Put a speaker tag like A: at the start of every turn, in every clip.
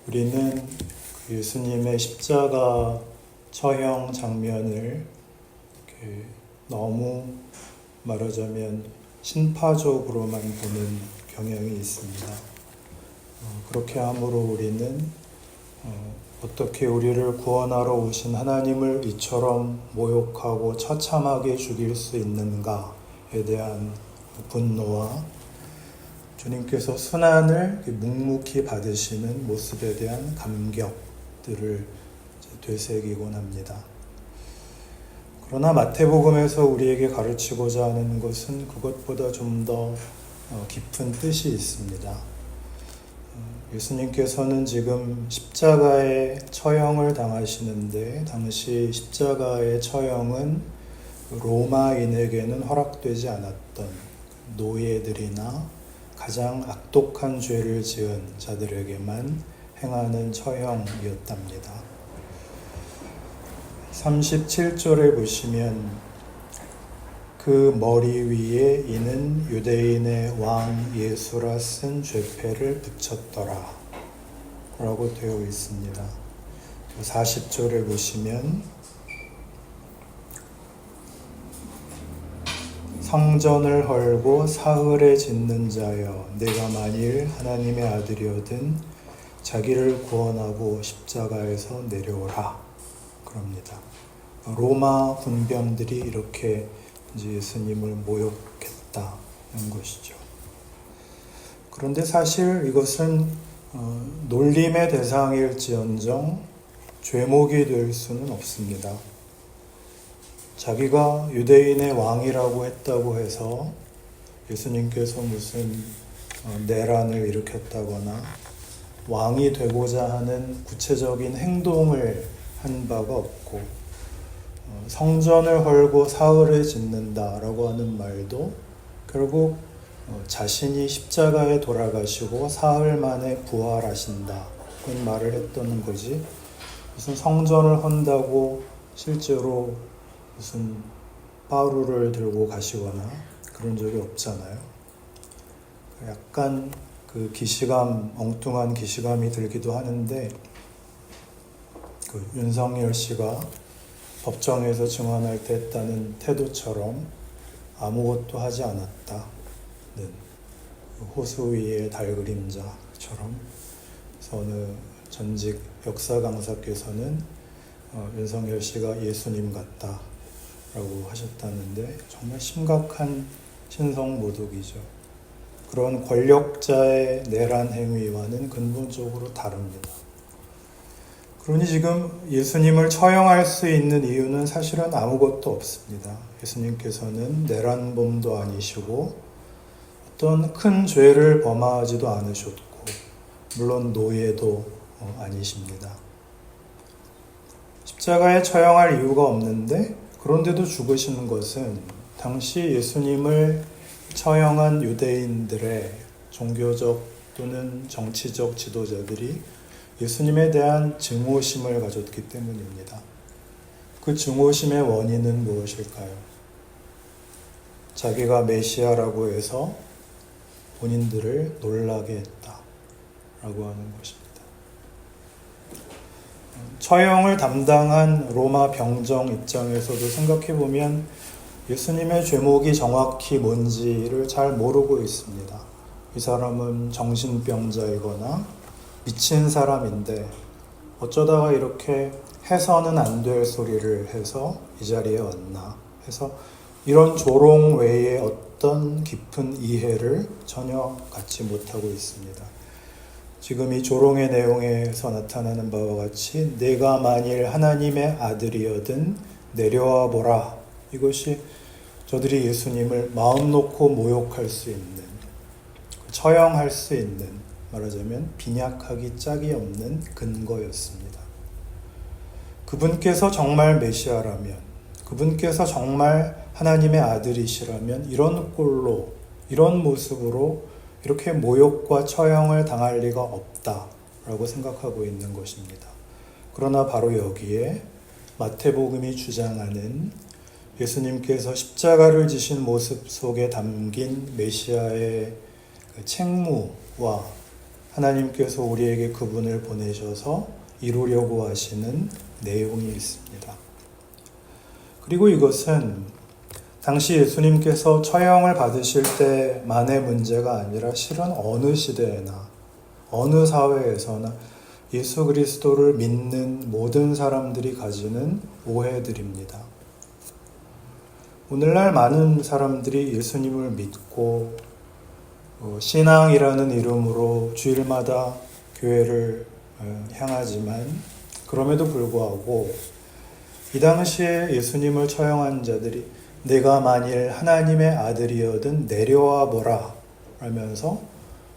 A: 우리는 그 예수님의 십자가 처형 장면을 이렇게 너무 말하자면 신파적으로만 보는 경향이 있습니다. 그렇게 함으로 우리는 어떻게 우리를 구원하러 오신 하나님을 이처럼 모욕하고 처참하게 죽일 수 있는가에 대한 분노와 주님께서 순환을 묵묵히 받으시는 모습에 대한 감격들을 되새기곤 합니다. 그러나 마태복음에서 우리에게 가르치고자 하는 것은 그것보다 좀 더 깊은 뜻이 있습니다. 예수님께서는 지금 십자가의 처형을 당하시는데 당시 십자가의 처형은 로마인에게는 허락되지 않았던 노예들이나 가장 악독한 죄를 지은 자들에게만 행하는 처형이었답니다. 37절에 보시면 그 머리 위에 이는 유대인의 왕 예수라 쓴 죄패를 붙였더라 라고 되어 있습니다. 40절에 보시면 성전을 헐고 사흘에 짓는 자여 내가 만일 하나님의 아들이거든 자기를 구원하고 십자가에서 내려오라 그럽니다. 로마 군병들이 이렇게 예수님을 모욕했다는 것이죠. 그런데 사실 이것은 놀림의 대상일지언정 죄목이 될 수는 없습니다. 자기가 유대인의 왕이라고 했다고 해서 예수님께서 무슨 내란을 일으켰다거나 왕이 되고자 하는 구체적인 행동을 한 바가 없고 성전을 헐고 사흘에 짓는다라고 하는 말도 결국 자신이 십자가에 돌아가시고 사흘 만에 부활하신다 그런 말을 했다는 거지 무슨 성전을 헌다고 실제로 무슨 바루를 들고 가시거나 그런 적이 없잖아요. 약간 그 기시감, 엉뚱한 기시감이 들기도 하는데 그 윤석열 씨가 법정에서 증언할 때 했다는 태도처럼 아무것도 하지 않았다는 호수 위의 달 그림자처럼 어느 전직 역사 강사께서는 윤석열 씨가 예수님 같다 라고 하셨다는데 정말 심각한 신성모독이죠. 그런 권력자의 내란 행위와는 근본적으로 다릅니다. 그러니 지금 예수님을 처형할 수 있는 이유는 사실은 아무것도 없습니다. 예수님께서는 내란범도 아니시고 어떤 큰 죄를 범하지도 않으셨고 물론 노예도 아니십니다. 십자가에 처형할 이유가 없는데 그런데도 죽으시는 것은 당시 예수님을 처형한 유대인들의 종교적 또는 정치적 지도자들이 예수님에 대한 증오심을 가졌기 때문입니다. 그 증오심의 원인은 무엇일까요? 자기가 메시아라고 해서 본인들을 놀라게 했다라고 하는 것입니다. 처형을 담당한 로마 병정 입장에서도 생각해보면 예수님의 죄목이 정확히 뭔지를 잘 모르고 있습니다. 이 사람은 정신병자이거나 미친 사람인데 어쩌다가 이렇게 해서는 안 될 소리를 해서 이 자리에 왔나 해서 이런 조롱 외에 어떤 깊은 이해를 전혀 갖지 못하고 있습니다. 지금 이 조롱의 내용에서 나타나는 바와 같이 내가 만일 하나님의 아들이여든 내려와 보라. 이것이 저들이 예수님을 마음 놓고 모욕할 수 있는, 처형할 수 있는, 말하자면 빈약하기 짝이 없는 근거였습니다. 그분께서 정말 메시아라면, 그분께서 정말 하나님의 아들이시라면 이런 꼴로, 이런 모습으로 이렇게 모욕과 처형을 당할 리가 없다라고 생각하고 있는 것입니다. 그러나 바로 여기에 마태복음이 주장하는 예수님께서 십자가를 지신 모습 속에 담긴 메시아의 책무와 하나님께서 우리에게 그분을 보내셔서 이루려고 하시는 내용이 있습니다. 그리고 이것은 당시 예수님께서 처형을 받으실 때만의 문제가 아니라 실은 어느 시대에나 어느 사회에서나 예수 그리스도를 믿는 모든 사람들이 가지는 오해들입니다. 오늘날 많은 사람들이 예수님을 믿고 신앙이라는 이름으로 주일마다 교회를 향하지만 그럼에도 불구하고 이 당시에 예수님을 처형한 자들이 내가 만일 하나님의 아들이어든 내려와 보라 하면서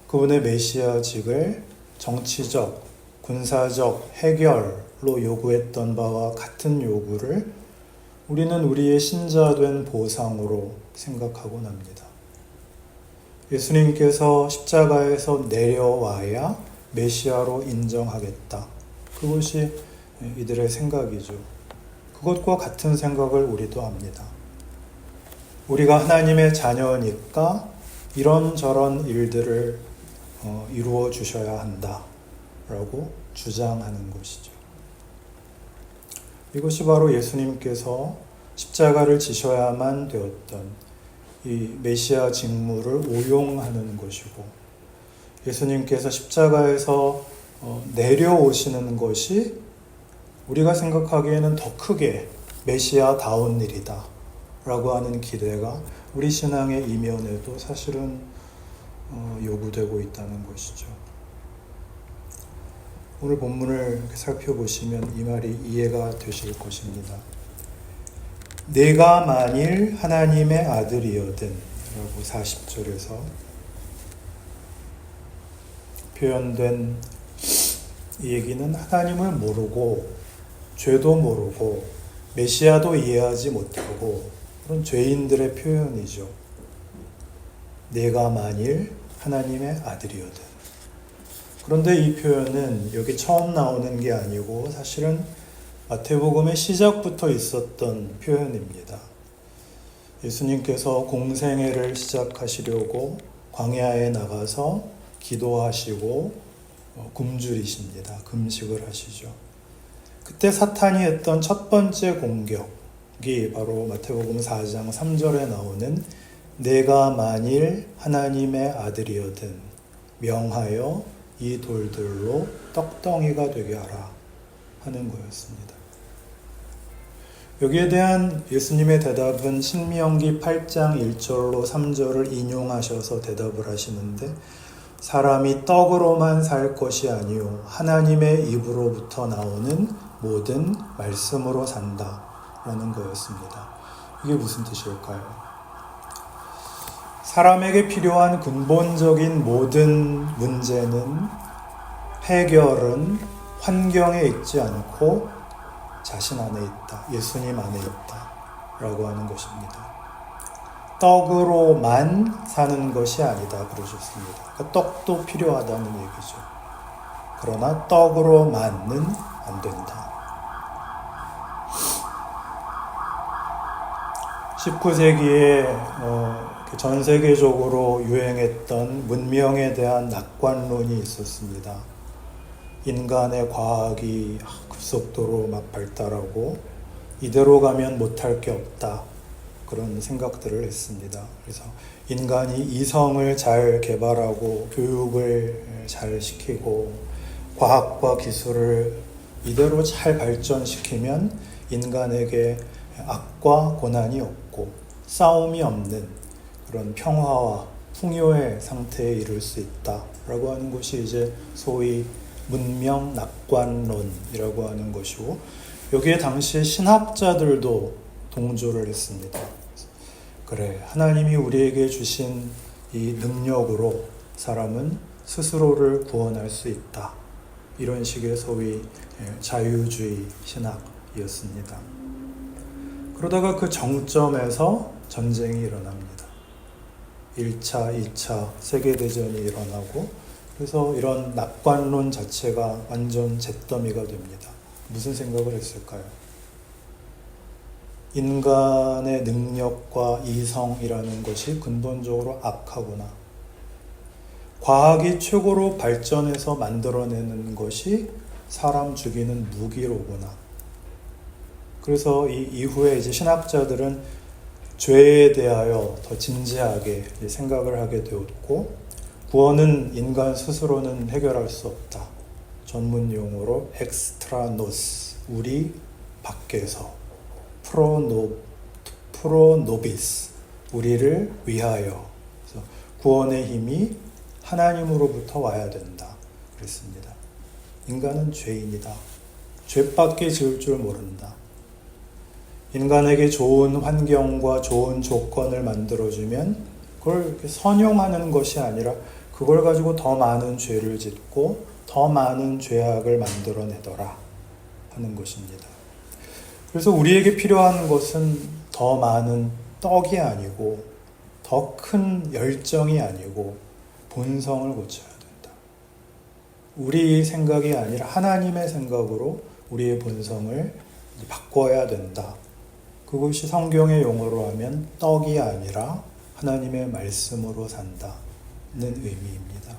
A: 그분의 메시아직을 정치적, 군사적 해결로 요구했던 바와 같은 요구를 우리는 우리의 신자된 보상으로 생각하곤 합니다. 예수님께서 십자가에서 내려와야 메시아로 인정하겠다. 그것이 이들의 생각이죠. 그것과 같은 생각을 우리도 합니다. 우리가 하나님의 자녀니까 이런저런 일들을 이루어 주셔야 한다라고 주장하는 것이죠. 이것이 바로 예수님께서 십자가를 지셔야만 되었던 이 메시아 직무를 오용하는 것이고, 예수님께서 십자가에서 내려오시는 것이 우리가 생각하기에는 더 크게 메시아다운 일이다 라고 하는 기대가 우리 신앙의 이면에도 사실은 요구되고 있다는 것이죠. 오늘 본문을 살펴보시면 이 말이 이해가 되실 것입니다. 내가 만일 하나님의 아들이거든 라고 40절에서 표현된 이 얘기는 하나님을 모르고 죄도 모르고 메시아도 이해하지 못하고 그런 죄인들의 표현이죠. 내가 만일 하나님의 아들이거든. 그런데 이 표현은 여기 처음 나오는 게 아니고 사실은 마태복음의 시작부터 있었던 표현입니다. 예수님께서 공생애를 시작하시려고 광야에 나가서 기도하시고 굶주리십니다. 금식을 하시죠. 그때 사탄이 했던 첫 번째 공격이 바로 마태복음 4장 3절에 나오는 내가 만일 하나님의 아들이거든 명하여 이 돌들로 떡덩이가 되게 하라 하는 거였습니다. 여기에 대한 예수님의 대답은 신명기 8장 1절로 3절을 인용하셔서 대답을 하시는데 사람이 떡으로만 살 것이 아니요 하나님의 입으로부터 나오는 모든 말씀으로 산다 라는 거였습니다. 이게 무슨 뜻일까요? 사람에게 필요한 근본적인 모든 문제는 해결은 환경에 있지 않고 자신 안에 있다. 예수님 안에 있다. 라고 하는 것입니다. 떡으로만 사는 것이 아니다. 그러셨습니다. 그러니까 떡도 필요하다는 얘기죠. 그러나 떡으로만은 안 된다. 19세기에 전 세계적으로 유행했던 문명에 대한 낙관론이 있었습니다. 인간의 과학이 급속도로 막 발달하고 이대로 가면 못할 게 없다. 그런 생각들을 했습니다. 그래서 인간이 이성을 잘 개발하고 교육을 잘 시키고 과학과 기술을 이대로 잘 발전시키면 인간에게 악과 고난이 없고 싸움이 없는 그런 평화와 풍요의 상태에 이를 수 있다라고 하는 것이 이제 소위 문명 낙관론이라고 하는 것이고, 여기에 당시에 신학자들도 동조를 했습니다. 그래, 하나님이 우리에게 주신 이 능력으로 사람은 스스로를 구원할 수 있다. 이런 식의 소위 자유주의 신학이었습니다. 그러다가 그 정점에서 전쟁이 일어납니다. 1차, 2차 세계대전이 일어나고 그래서 이런 낙관론 자체가 완전 잿더미가 됩니다. 무슨 생각을 했을까요? 인간의 능력과 이성이라는 것이 근본적으로 악하구나. 과학이 최고로 발전해서 만들어내는 것이 사람 죽이는 무기로구나. 그래서 이 이후에 이제 신학자들은 죄에 대하여 더 진지하게 생각을 하게 되었고, 구원은 인간 스스로는 해결할 수 없다. 전문 용어로 엑스트라노스, 우리 밖에서, 프로노비스, 우리를 위하여. 그래서 구원의 힘이 하나님으로부터 와야 된다. 그랬습니다. 인간은 죄인이다. 죄밖에 지을 줄 모른다. 인간에게 좋은 환경과 좋은 조건을 만들어주면 그걸 이렇게 선용하는 것이 아니라 그걸 가지고 더 많은 죄를 짓고 더 많은 죄악을 만들어내더라 하는 것입니다. 그래서 우리에게 필요한 것은 더 많은 떡이 아니고 더 큰 열정이 아니고 본성을 고쳐야 된다. 우리 생각이 아니라 하나님의 생각으로 우리의 본성을 바꿔야 된다. 그것이 성경의 용어로 하면 떡이 아니라 하나님의 말씀으로 산다는 의미입니다.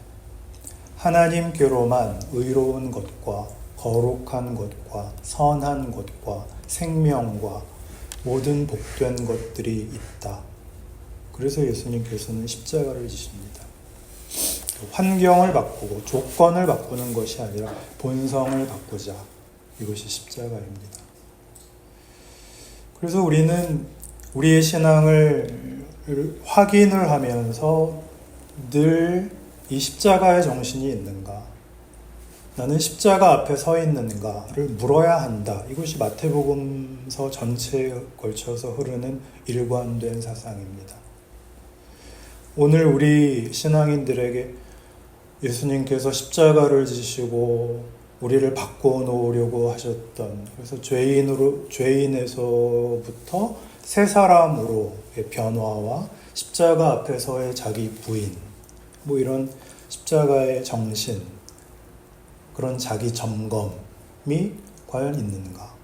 A: 하나님께로만 의로운 것과 거룩한 것과 선한 것과 생명과 모든 복된 것들이 있다. 그래서 예수님께서는 십자가를 지십니다. 환경을 바꾸고 조건을 바꾸는 것이 아니라 본성을 바꾸자. 이것이 십자가입니다. 그래서 우리는 우리의 신앙을 확인을 하면서 늘 이 십자가의 정신이 있는가? 나는 십자가 앞에 서 있는가를 물어야 한다. 이것이 마태복음서 전체에 걸쳐서 흐르는 일관된 사상입니다. 오늘 우리 신앙인들에게 예수님께서 십자가를 지시고 우리를 바꿔놓으려고 하셨던, 그래서 죄인에서부터 새 사람으로의 변화와 십자가 앞에서의 자기 부인, 이런 십자가의 정신, 그런 자기 점검이 과연 있는가?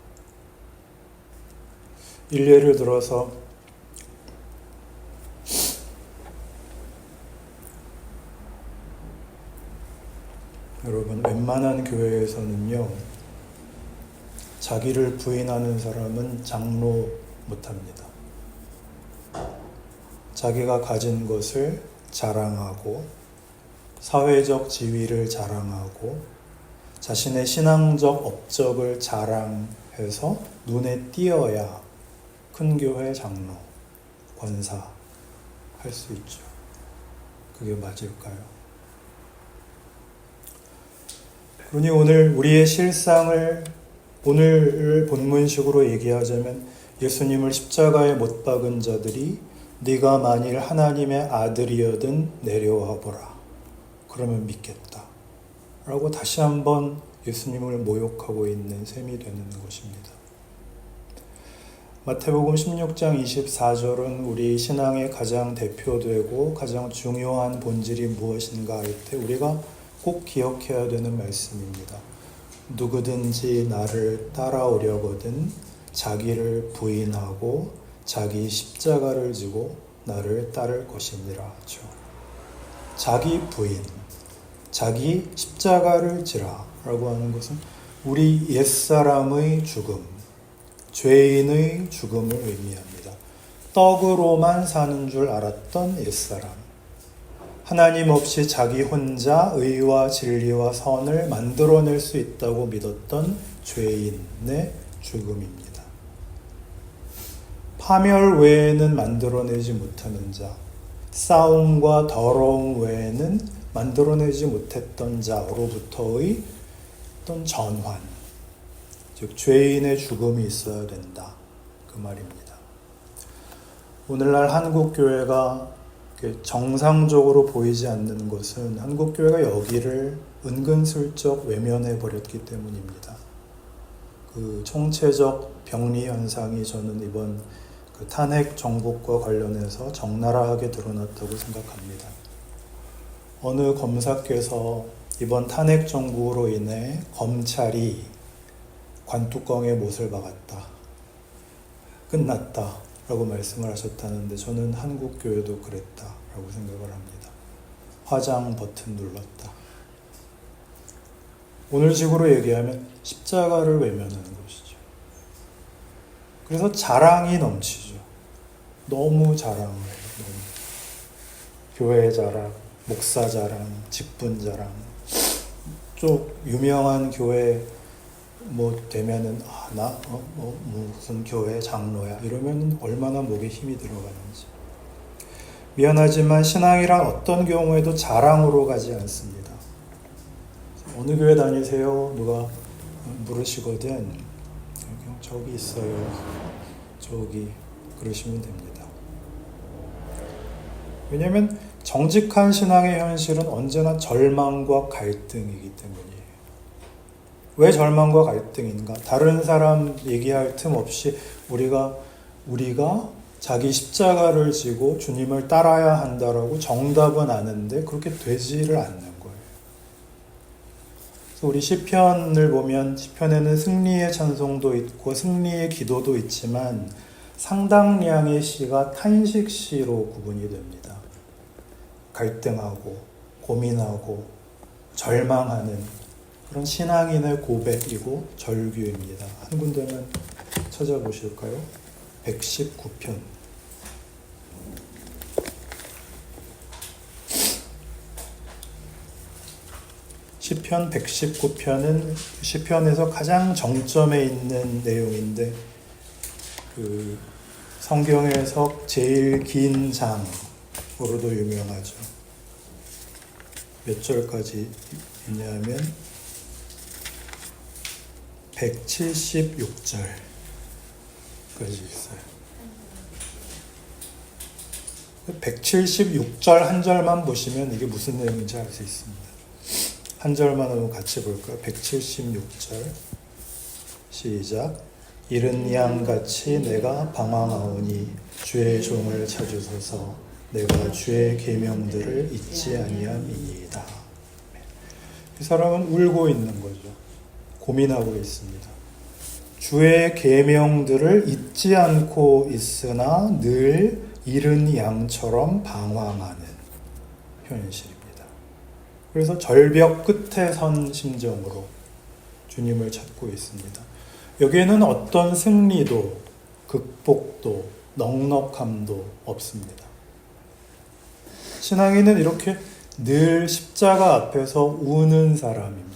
A: 일례를 들어서 여러분, 웬만한 교회에서는요, 자기를 부인하는 사람은 장로 못합니다. 자기가 가진 것을 자랑하고 사회적 지위를 자랑하고 자신의 신앙적 업적을 자랑해서 눈에 띄어야 큰 교회 장로, 권사 할 수 있죠. 그게 맞을까요? 그러니 오늘 우리의 실상을 오늘 본문식으로 얘기하자면 예수님을 십자가에 못 박은 자들이 네가 만일 하나님의 아들이여든 내려와 보라. 그러면 믿겠다. 라고 다시 한번 예수님을 모욕하고 있는 셈이 되는 것입니다. 마태복음 16장 24절은 우리 신앙의 가장 대표되고 가장 중요한 본질이 무엇인가 할 때 우리가 꼭 기억해야 되는 말씀입니다. 누구든지 나를 따라오려거든 자기를 부인하고 자기 십자가를 지고 나를 따를 것이니라 하죠. 자기 부인, 자기 십자가를 지라 라고 하는 것은 우리 옛사람의 죽음, 죄인의 죽음을 의미합니다. 떡으로만 사는 줄 알았던 옛사람, 하나님 없이 자기 혼자 의와 진리와 선을 만들어낼 수 있다고 믿었던 죄인의 죽음입니다. 파멸 외에는 만들어내지 못하는 자, 싸움과 더러움 외에는 만들어내지 못했던 자로부터의 어떤 전환, 즉 죄인의 죽음이 있어야 된다. 그 말입니다. 오늘날 한국교회가 정상적으로 보이지 않는 것은 한국교회가 여기를 은근슬쩍 외면해 버렸기 때문입니다. 그 총체적 병리 현상이 저는 이번 탄핵 정국과 관련해서 적나라하게 드러났다고 생각합니다. 어느 검사께서 이번 탄핵 정국으로 인해 검찰이 관뚜껑에 못을 박았다. 끝났다. 라고 말씀을 하셨다는데 저는 한국교회도 그랬다라고 생각을 합니다. 화장 버튼 눌렀다. 오늘식으로 얘기하면 십자가를 외면하는 것이죠. 그래서 자랑이 넘치죠. 너무 자랑을 해요. 교회 자랑, 목사 자랑, 직분 자랑. 쪽 유명한 교회 뭐 되면은 무슨 교회 장로야 이러면 얼마나 목에 힘이 들어가는지. 미안하지만 신앙이란 어떤 경우에도 자랑으로 가지 않습니다. 어느 교회 다니세요? 누가 물으시거든. 그냥 저기 있어요. 저기 그러시면 됩니다. 왜냐하면 정직한 신앙의 현실은 언제나 절망과 갈등이기 때문이에요. 왜 절망과 갈등인가? 다른 사람 얘기할 틈 없이 우리가 자기 십자가를 지고 주님을 따라야 한다라고 정답은 아는데 그렇게 되지를 않는 거예요. 그래서 우리 시편을 보면 시편에는 승리의 찬송도 있고 승리의 기도도 있지만 상당량의 시가 탄식시로 구분이 됩니다. 갈등하고 고민하고 절망하는 그런 신앙인의 고백이고 절규입니다. 한 군데만 찾아보실까요? 119편. 시편 119편은 시편에서 가장 정점에 있는 내용인데 그 성경에서 제일 긴 장으로도 유명하죠. 몇 절까지 있냐면 176절까지 있어요. 176절 한 절만 보시면 이게 무슨 내용인지 알 수 있습니다. 한 절만 한번 같이 볼까요? 176절 시작. 이른 양같이 내가 방황하오니 주의 종을 찾으소서 내가 주의 계명들을 잊지 아니함이니이다. 이 사람은 울고 있는 거죠. 고민하고 있습니다. 주의 계명들을 잊지 않고 있으나 늘 이른 양처럼 방황하는 현실입니다. 그래서 절벽 끝에 선 심정으로 주님을 찾고 있습니다. 여기에는 어떤 승리도 극복도 넉넉함도 없습니다. 신앙인은 이렇게 늘 십자가 앞에서 우는 사람입니다.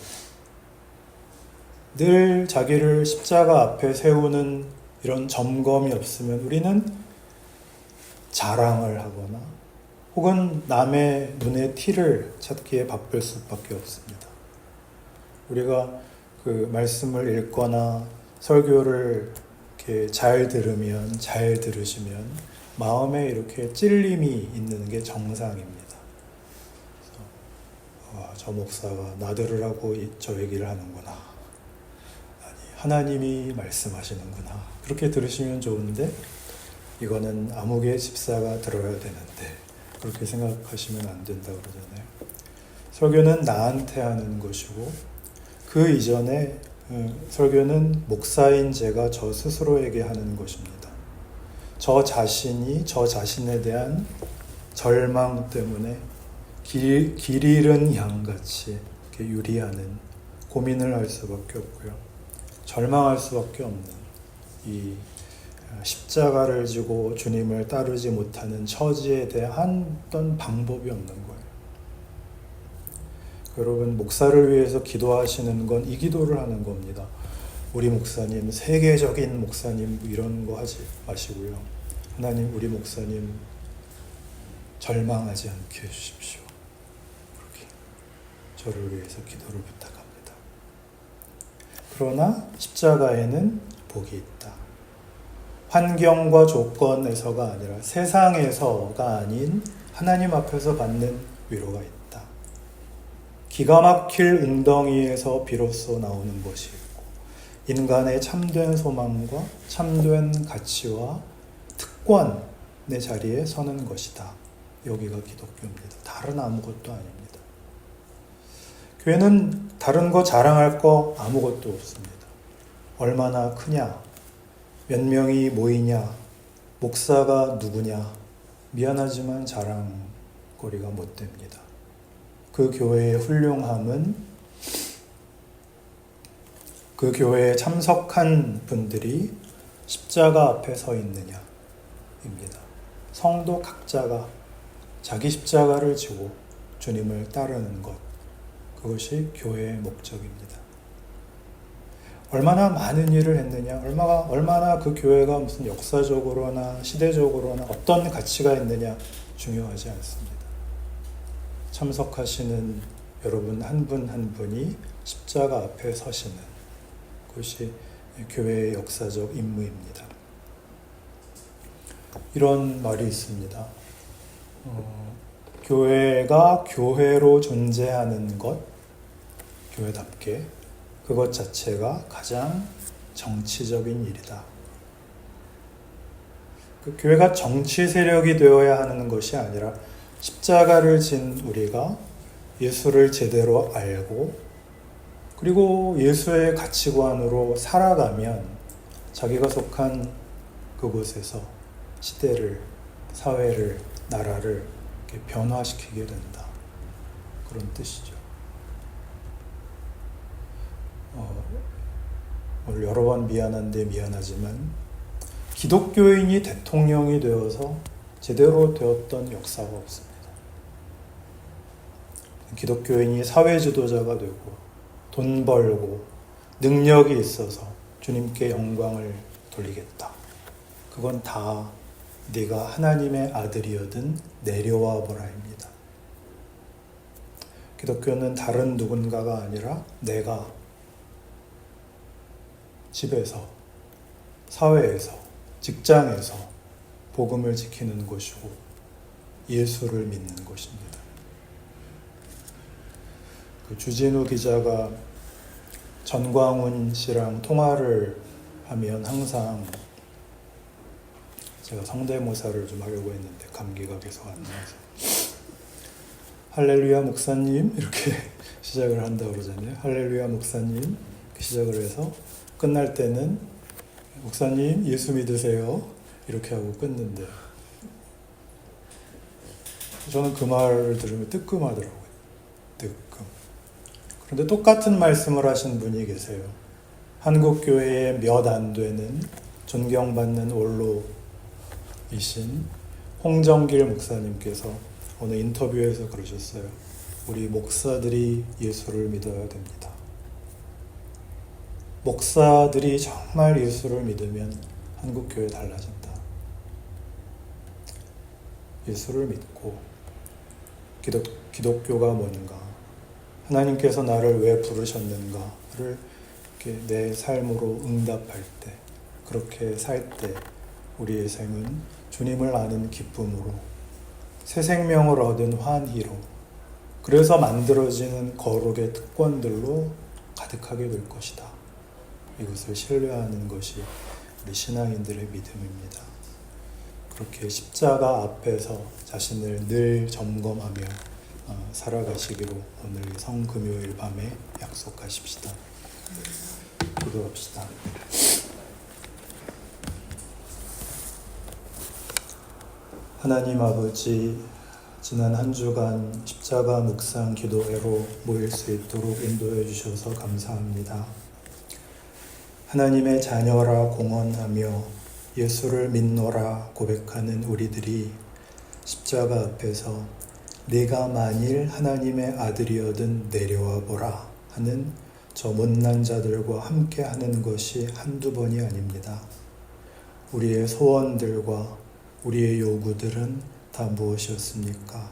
A: 늘 자기를 십자가 앞에 세우는 이런 점검이 없으면 우리는 자랑을 하거나 혹은 남의 눈에 티를 찾기에 바쁠 수밖에 없습니다. 우리가 그 말씀을 읽거나 설교를 이렇게 잘 들으시면 마음에 이렇게 찔림이 있는 게 정상입니다. 저 목사가 나들으라고 저 얘기를 하는구나. 아니, 하나님이 말씀하시는구나. 그렇게 들으시면 좋은데 이거는 아무개 집사가 들어야 되는데 그렇게 생각하시면 안 된다고 그러잖아요. 설교는 나한테 하는 것이고 그 이전에 설교는 목사인 제가 저 스스로에게 하는 것입니다. 저 자신이 저 자신에 대한 절망 때문에 길 잃은 양같이 이렇게 유리하는 고민을 할 수밖에 없고요. 절망할 수밖에 없는 이 십자가를 지고 주님을 따르지 못하는 처지에 대한 어떤 방법이 없는 거예요. 여러분, 목사를 위해서 기도하시는 건 이 기도를 하는 겁니다. 우리 목사님, 세계적인 목사님 이런 거 하지 마시고요. 하나님, 우리 목사님 절망하지 않게 해주십시오. 그렇게 저를 위해서 기도를 부탁합니다. 그러나 십자가에는 복이 있다. 환경과 조건에서가 아니라 세상에서가 아닌 하나님 앞에서 받는 위로가 있다. 기가 막힐 웅덩이에서 비로소 나오는 것이 있고 인간의 참된 소망과 참된 가치와 특권의 자리에 서는 것이다. 여기가 기독교입니다. 다른 아무것도 아닙니다. 교회는 다른 거 자랑할 거 아무것도 없습니다. 얼마나 크냐, 몇 명이 모이냐, 목사가 누구냐, 미안하지만 자랑거리가 못 됩니다. 그 교회의 훌륭함은 그 교회에 참석한 분들이 십자가 앞에 서 있느냐입니다. 성도 각자가 자기 십자가를 지고 주님을 따르는 것, 그것이 교회의 목적입니다. 얼마나 많은 일을 했느냐, 얼마나 그 교회가 무슨 역사적으로나 시대적으로나 어떤 가치가 있느냐 중요하지 않습니다. 참석하시는 여러분 한 분 한 분이 십자가 앞에 서시는 그것이 교회의 역사적 임무입니다. 이런 말이 있습니다. 교회가 교회로 존재하는 것, 교회답게 그것 자체가 가장 정치적인 일이다. 그 교회가 정치 세력이 되어야 하는 것이 아니라 십자가를 진 우리가 예수를 제대로 알고 그리고 예수의 가치관으로 살아가면 자기가 속한 그곳에서 시대를, 사회를, 나라를 이렇게 변화시키게 된다. 그런 뜻이죠. 오늘 여러 번 미안하지만 기독교인이 대통령이 되어서 제대로 되었던 역사가 없습니다. 기독교인이 사회 지도자가 되고 돈 벌고 능력이 있어서 주님께 영광을 돌리겠다. 그건 다 네가 하나님의 아들이여든 내려와 보라입니다. 기독교는 다른 누군가가 아니라 내가 집에서, 사회에서, 직장에서 복음을 지키는 것이고 예수를 믿는 것입니다. 그 주진우 기자가 전광훈 씨랑 통화를 하면 항상 제가 성대모사를 좀 하려고 했는데 감기가 계속 안 나와서 할렐루야 목사님 이렇게 시작을 한다고 그러잖아요. 할렐루야 목사님 이렇게 시작을 해서 끝날 때는 목사님 예수 믿으세요 이렇게 하고 끊는데 저는 그 말을 들으면 뜨끔하더라고요. 뜨끔. 그런데 똑같은 말씀을 하신 분이 계세요. 한국교회에 몇 안 되는 존경받는 원로이신 홍정길 목사님께서 어느 인터뷰에서 그러셨어요. 우리 목사들이 예수를 믿어야 됩니다. 목사들이 정말 예수를 믿으면 한국교회 달라진다. 예수를 믿고 기독교가 뭔가, 하나님께서 나를 왜 부르셨는가를 이렇게 내 삶으로 응답할 때, 그렇게 살 때 우리의 생은 주님을 아는 기쁨으로, 새 생명을 얻은 환희로, 그래서 만들어지는 거룩의 특권들로 가득하게 될 것이다. 이것을 신뢰하는 것이 우리 신앙인들의 믿음입니다. 그렇게 십자가 앞에서 자신을 늘 점검하며 살아가시기로 오늘 성금요일 밤에 약속하십시다. 기도합시다. 하나님 아버지, 지난 한 주간 십자가 묵상 기도회로 모일 수 있도록 인도해 주셔서 감사합니다. 하나님의 자녀라 공언하며 예수를 믿노라 고백하는 우리들이 십자가 앞에서 네가 만일 하나님의 아들이여든 내려와 보라 하는 저 못난 자들과 함께 하는 것이 한두 번이 아닙니다. 우리의 소원들과 우리의 요구들은 다 무엇이었습니까?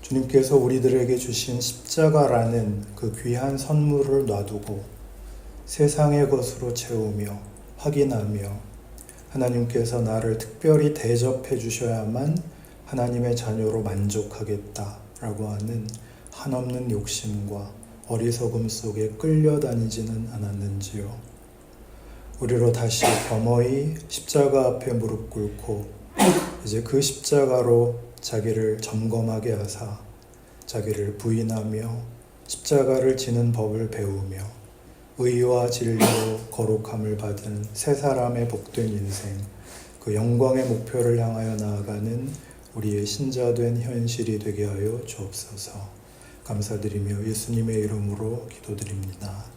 A: 주님께서 우리들에게 주신 십자가라는 그 귀한 선물을 놔두고 세상의 것으로 채우며 확인하며 하나님께서 나를 특별히 대접해 주셔야만 하나님의 자녀로 만족하겠다라고 하는 한없는 욕심과 어리석음 속에 끌려다니지는 않았는지요. 우리로 다시 겸허히 십자가 앞에 무릎 꿇고 이제 그 십자가로 자기를 점검하게 하사 자기를 부인하며 십자가를 지는 법을 배우며 의와 진리로 거룩함을 받은 새 사람의 복된 인생, 그 영광의 목표를 향하여 나아가는 우리의 신자된 현실이 되게 하여 주옵소서. 감사드리며 예수님의 이름으로 기도드립니다.